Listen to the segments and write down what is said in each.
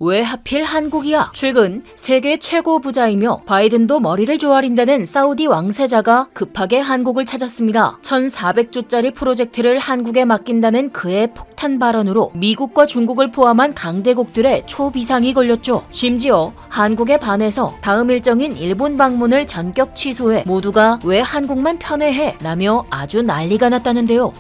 왜 하필 한국이야? 최근 세계 최고 부자이며 바이든도 머리를 조아린다는 사우디 왕세자가 급하게 한국을 찾았습니다. 1,400조짜리 프로젝트를 한국에 맡긴다는 그의 폭탄 발언으로 미국과 중국을 포함한 강대국들의 초비상이 걸렸죠. 심지어 한국에 반해서 다음 일정인 일본 방문을 전격 취소해 모두가 왜 한국만 편애해? 라며 아주 난리가 났다는데요.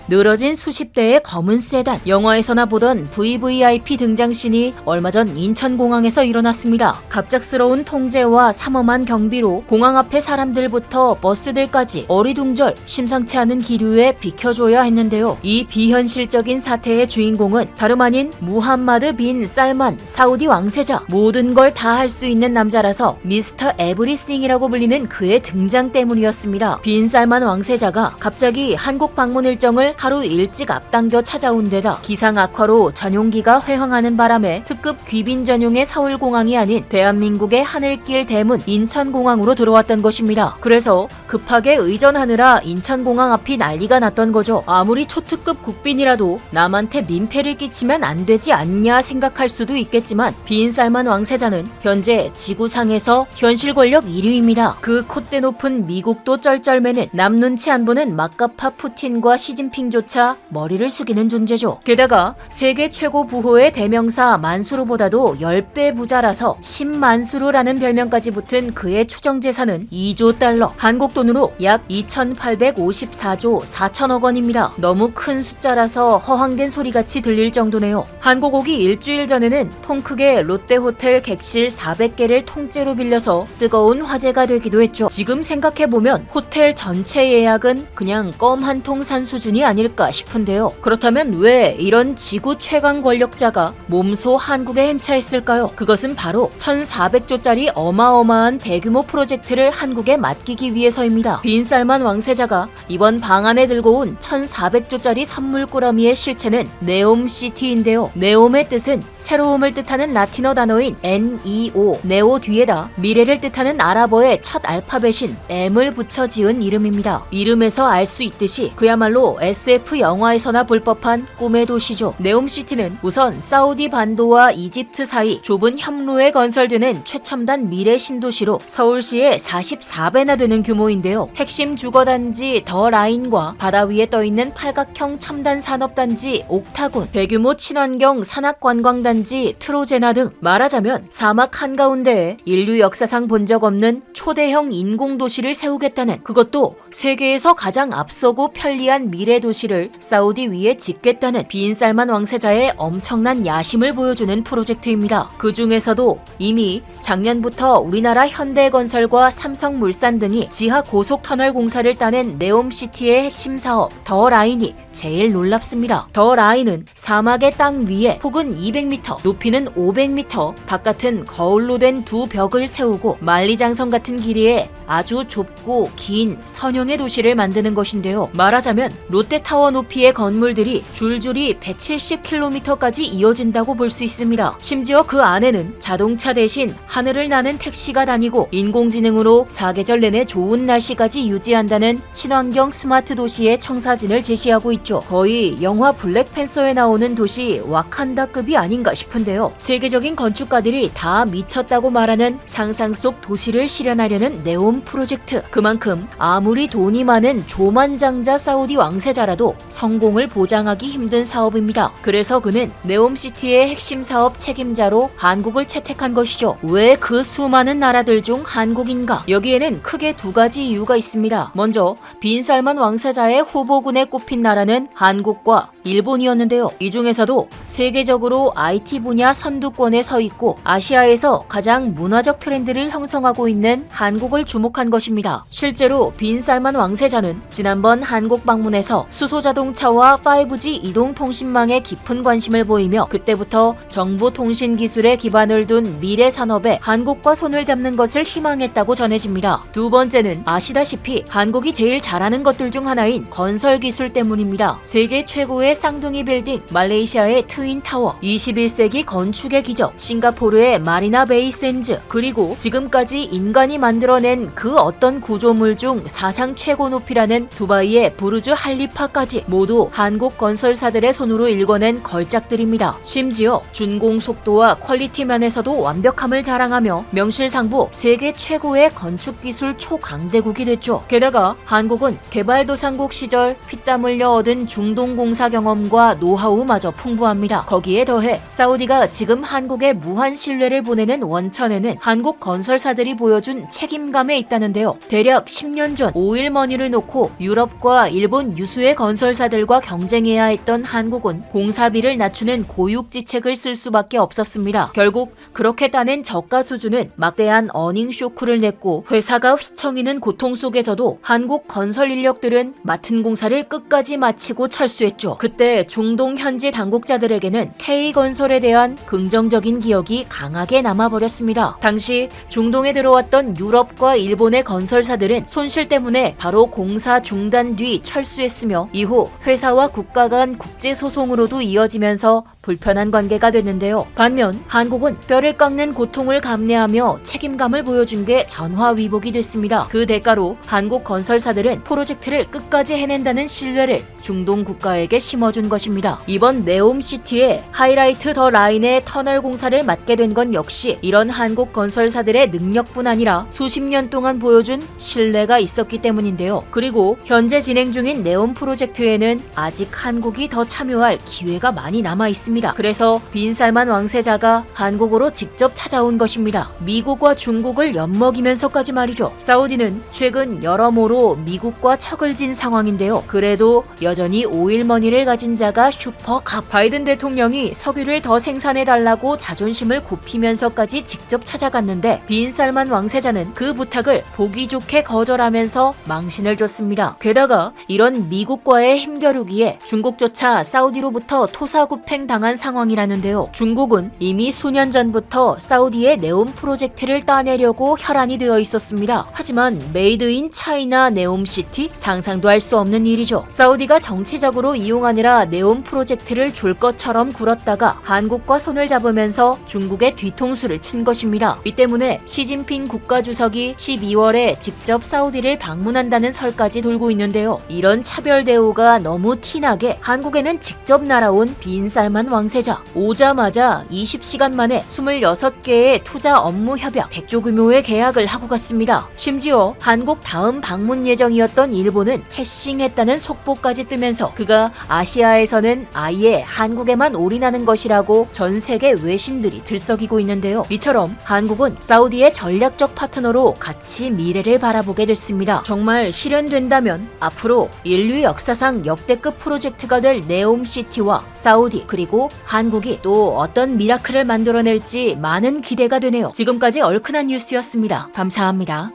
늘어진 수십 대의 검은 세단, 영화에서나 보던 VVIP 등장신이 얼마 전 인천공항에서 일어났습니다. 갑작스러운 통제와 삼엄한 경비로 공항 앞의 사람들부터 버스들까지 어리둥절 심상치 않은 기류에 비켜줘야 했는데요. 이 비현실적인 사태의 주인공은 다름 아닌 무함마드 빈 살만 사우디 왕세자. 모든 걸 다 할 수 있는 남자라서 미스터 에브리싱이라고 불리는 그의 등장 때문이었습니다. 빈 살만 왕세자가 갑자기 한국 방문 일정을 하루 일찍 앞당겨 찾아온 데다 기상 악화로 전용기가 훼항하는 바람에 특급 귀빈 전용의 서울공항이 아닌 대한민국의 하늘길 대문 인천공항으로 들어왔던 것입니다. 그래서 급하게 의전하느라 인천공항 앞이 난리가 났던 거죠. 아무리 초특급 국빈이라도 남한테 민폐를 끼치면 안 되지 않냐 생각할 수도 있겠지만 빈 살만 왕세자는 현재 지구상에서 현실 권력 1위입니다. 그 콧대 높은 미국도 쩔쩔매는 남 눈치 안 보는 막가파 푸틴과 시진핑 조차 머리를 숙이는 존재죠. 게다가 세계 최고 부호의 대명사 만수르보다도 10배 부자라서 10만수르라는 별명까지 붙은 그의 추정 재산은 2조 달러, 한국 돈으로 약 2,854조 4천억 원입니다. 너무 큰 숫자라서 허황된 소리같이 들릴 정도네요. 한국 오기 일주일 전에는 통 크게 롯데호텔 객실 400개를 통째로 빌려서 뜨거운 화제가 되기도 했죠. 지금 생각해보면 호텔 전체 예약은 그냥 껌 한 통 산 수준이 아닐까 싶은데요. 그렇다면 왜 이런 지구 최강 권력자가 몸소 한국에 행차했을까요? 그것은 바로 1,400조짜리 어마어마한 대규모 프로젝트를 한국에 맡기기 위해서입니다. 빈 살만 왕세자가 이번 방안에 들고 온 1,400조짜리 선물 꾸러미의 실체는 네옴시티인데요. 네옴의 뜻은 새로움을 뜻하는 라틴어 단어인 NEO, 네오 뒤에다 미래를 뜻하는 아랍어의 첫 알파벳인 M을 붙여 지은 이름입니다. 이름에서 알 수 있듯이 그야말로 SF 영화에서나 볼 법한 꿈의 도시죠. 네옴시티는 우선 사우디 반도와 이집트 사이 좁은 협로에 건설되는 최첨단 미래 신도시로 서울시의 44배나 되는 규모인데요. 핵심 주거단지 더 라인과 바다 위에 떠있는 팔각형 첨단 산업단지 옥타곤, 대규모 친환경 산악관광단지 트로제나 등 말하자면 사막 한가운데에 인류 역사상 본 적 없는 초대형 인공도시를 세우겠다는, 그것도 세계에서 가장 앞서고 편리한 미래 도시를 사우디 위에 짓겠다는 빈 살만 왕세자의 엄청난 야심을 보여주는 프로젝트입니다. 그 중에서도 이미 작년부터 우리나라 현대건설과 삼성물산 등이 지하 고속터널 공사를 따낸 네옴시티의 핵심 사업 더 라인이 제일 놀랍습니다. 더 라인은 사막의 땅 위에 폭은 200m, 높이는 500m, 바깥은 거울로 된 두 벽을 세우고 만리장성 같은 길이에 아주 좁고 긴 선형의 도시를 만드는 것인데요. 말하자면 롯데타워 높이의 건물들이 줄줄이 170km까지 이어진다고 볼 수 있습니다. 심지어 그 안에는 자동차 대신 하늘을 나는 택시가 다니고 인공지능으로 사계절 내내 좋은 날씨까지 유지한다는 친환경 스마트 도시의 청사진을 제시하고 있죠. 거의 영화 블랙팬서에 나오는 도시 와칸다급이 아닌가 싶은데요. 세계적인 건축가들이 다 미쳤다고 말하는 상상 속 도시를 실현하려는 네옴 프로젝트. 그만큼 아무리 돈이 많은 조만장자 사우디 왕세자라도 성공을 보장하기 힘든 사업입니다. 그래서 그는 네옴시티의 핵심 사업 책임자로 한국을 채택한 것이죠. 왜 그 수많은 나라들 중 한국인가? 여기에는 크게 두 가지 이유가 있습니다. 먼저 빈 살만 왕세자의 후보군에 꼽힌 나라는 한국과 일본이었는데요. 이 중에서도 세계적으로 IT 분야 선두권에 서 있고 아시아에서 가장 문화적 트렌드를 형성하고 있는 한국을 주목한 것입니다. 실제로 빈 살만 왕세자는 지난번 한국 방문에서 수소자동차와 5G 이동통신망에 깊은 관심을 보이며 그때부터 정보통신기술에 기반을 둔 미래 산업에 한국과 손을 잡는 것을 희망했다고 전해집니다. 두 번째는 아시다시피 한국이 제일 잘하는 것들 중 하나인 건설기술 때문입니다. 세계 최고의 쌍둥이 빌딩, 말레이시아의 트윈타워, 21세기 건축의 기적, 싱가포르의 마리나 베이 샌즈, 그리고 지금까지 인간이 만들어낸 그 어떤 구조물 중 사상 최고 높이라는 두바이의 부르즈 할리파까지 모두 한국 건설사들의 손으로 일궈낸 걸작들입니다. 심지어 준공 속도와 퀄리티 면에서도 완벽함을 자랑하며 명실상부 세계 최고의 건축기술 초강대국이 됐죠. 게다가 한국은 개발도상국 시절 피땀 흘려 얻은 중동공사 경험과 노하우마저 풍부합니다. 거기에 더해 사우디가 지금 한국에 무한 신뢰를 보내는 원천에는 한국 건설사들이 보여준 책임감에 있다는데요. 대략 10년 전 오일머니를 놓고 유럽과 일본 유수의 건설사들과 경쟁해야 했던 한국은 공사비를 낮추는 고육지책을 쓸 수밖에 없었습니다. 결국 그렇게 따낸 저가 수준은 막대한 어닝 쇼크를 냈고 회사가 휘청이는 고통 속에서도 한국 건설 인력들은 맡은 공사를 끝까지 마치고 철수했죠. 그때 중동 현지 당국자들에게는 K건설에 대한 긍정적인 기억이 강하게 남아버렸습니다. 당시 중동에 들어왔던 유럽과 일본의 건설사들은 손실 때문에 바로 공사 중단 뒤 철수했으며 이후 회사와 국가 간 국제소송으로도 이어지면서 불편한 관계가 됐는데요. 반면 한국은 뼈를 깎는 고통을 감내하며 책임감을 보여준 게 전화위복이 됐습니다. 그 대가로 한국 건설사들은 프로젝트를 끝까지 해낸다는 신뢰를 중동 국가에게 심어준 것입니다. 이번 네옴시티의 하이라이트 더 라인의 터널 공사를 맡게 된 건 역시 이런 한국 건설사들의 능력뿐 아니라 수십 년 동안 보여준 신뢰가 있었기 때문인데요. 그리고 현재 진행 중인 네옴 프로젝트에는 아직 한국이 더 참여할 기회가 많이 남아 있습니다. 그래서 빈살만 왕세자가 한국으로 직접 찾아온 것입니다. 미국과 중국을 엿먹이면서까지 말이죠. 사우디는 최근 여러모로 미국과 척을 진 상황인데요. 그래도 여전히 오일머니를 가진 자가 슈퍼갑. 바이든 대통령이 석유를 더 생산해달라고 자존심을 굽히면서까지 직접 찾아갔는데 빈살만 왕세자는 그 부탁을 보기 좋게 거절하면서 망신을 줬습니다. 게다가 이런 미국과의 힘겨루기에 중국조차 사우디로부터 토사구팽 당한 상황이라는데요. 중국은 이미 수년 전부터 사우디의 네옴 프로젝트를 따내려고 혈안이 되어 있었습니다. 하지만 메이드 인 차이나 네옴시티? 상상도 할 수 없는 일이죠. 사우디가 정치적으로 이용하느라 네옴 프로젝트를 줄 것처럼 굴었다가 한국과 손을 잡으면서 중국의 뒤통수를 친 것입니다. 이 때문에 시진핑 국가주석이 12월에 직접 사우디를 방문한다는 설까지 돌고 있는데요. 이런 차별 대우가 너무 티나게 한국에는 직접 날아온 빈살만 왕세자. 오자마자 20시간 만에 26개의 투자 업무 협약 100조 규모의 계약을 하고 갔습니다. 심지어 한국 다음 방문 예정이었던 일본은 패싱했다는 속보까지 뜨면서 그가 아시아에서는 아예 한국에만 올인하는 것이라고 전 세계 외신들이 들썩이고 있는데요. 이처럼 한국은 사우디의 전략적 파트너로 같이 미래를 바라보게 됐습니다. 정말 실현된다면 앞으로 인류 역사상 역대급 프로젝트가 될 네옴시티와 사우디 그리고 한국이 또 어떤 미라클을 만들어낼지 많은 기대가 되네요. 지금까지 얼큰한 뉴스였습니다. 감사합니다.